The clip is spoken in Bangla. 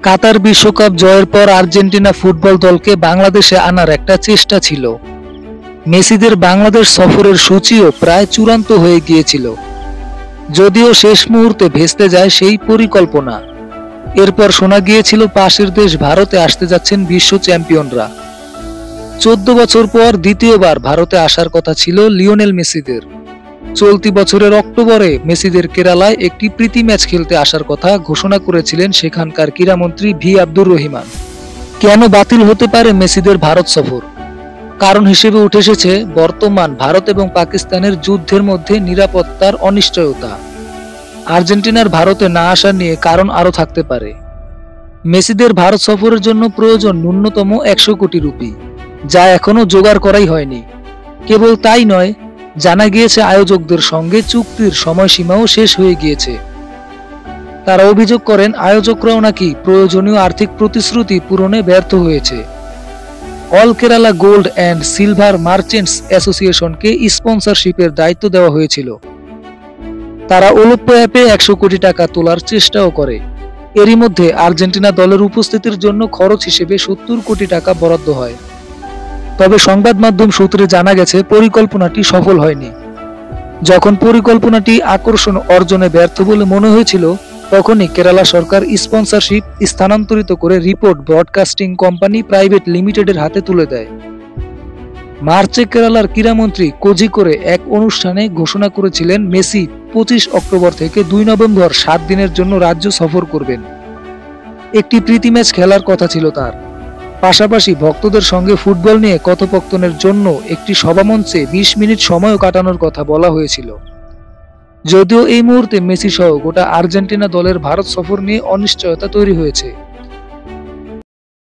কাতার বিশ্বকাপ জয়ের পর আর্জেন্টিনা ফুটবল দলকে বাংলাদেশে আনার একটা চেষ্টা ছিল। মেসিদের বাংলাদেশ সফরের সূচিও প্রায় চূড়ান্ত হয়ে গিয়েছিল, যদিও শেষ মুহূর্তে ভেস্তে যায় সেই পরিকল্পনা। এরপর শোনা গিয়েছিল পাশের দেশ ভারতে আসতে যাচ্ছেন বিশ্ব চ্যাম্পিয়নরা। 14 বছর পর দ্বিতীয়বার ভারতে আসার কথা ছিল লিওনেল মেসিদের। চলতি বছরের অক্টোবরে মেসিদের কেরালায় একটি প্রীতি ম্যাচ খেলতে আসার কথা ঘোষণা করেছিলেন সেখানকার ক্রীড়ামন্ত্রী ভি আব্দুর রহিমান। কেন বাতিল হতে পারে মেসিদের ভারত সফর? কারণ হিসেবে উঠে এসেছে বর্তমান ভারত এবং পাকিস্তানের যুদ্ধের মধ্যে নিরাপত্তার অনিশ্চয়তা। আর্জেন্টিনার ভারতে না আসা নিয়ে কারণ আরও থাকতে পারে। মেসিদের ভারত সফরের জন্য প্রয়োজন ন্যূনতম 100 কোটি রুপি, যা এখনো জোগাড় করাই হয়নি। কেবল তাই নয়, জানা গিয়েছে আয়োজকদের সঙ্গে চুক্তির সময়সীমাও শেষ হয়ে গিয়েছে। তারা অভিযোগ করেন আয়োজকরাও নাকি প্রয়োজনীয় আর্থিক প্রতিশ্রুতি পূরণে ব্যর্থ হয়েছে। All Kerala gold and silver merchants অ্যাসোসিয়েশনকে স্পন্সরশিপের দায়িত্ব দেওয়া হয়েছিল। তারা ওলপ্পো অ্যাপে 100 কোটি টাকা তোলার চেষ্টাও করে। এরই মধ্যে আর্জেন্টিনা দলের উপস্থিতির জন্য খরচ হিসেবে 70 কোটি টাকা বরাদ্দ হয়। তবে সংবাদ মাধ্যম সূত্রে জানা গেছে পরিকল্পনাটি সফল হয়নি। যখন পরিকল্পনাটি আকর্ষণ অর্জনে ব্যর্থ বলে মনে হয়েছিল, তখনই কেরালা সরকার স্পন্সরশিপ স্থানান্তরিত করে রিপোর্ট ব্রডকাস্টিং কোম্পানি প্রাইভেট লিমিটেডের হাতে তুলে দেয়। মার্চে কেরালার ক্রীড়ামন্ত্রী কোঝিকোড়ে এক অনুষ্ঠানে ঘোষণা করেছিলেন মেসি 25 অক্টোবর থেকে 2 নভেম্বর 7 দিনের জন্য রাজ্য সফর করবেন। একটি প্রীতি ম্যাচ খেলার কথা ছিল তার। পাশাপাশি ভক্তদের সঙ্গে ফুটবল নিয়ে কথোপকথনের জন্য একটি সভামঞ্চে 20 মিনিট সময়ও কাটানোর কথা বলা হয়েছিল। যদিও এই মুহূর্তে মেসি সহ গোটা আর্জেন্টিনা দলের ভারত সফর নিয়ে অনিশ্চয়তা তৈরি হয়েছে।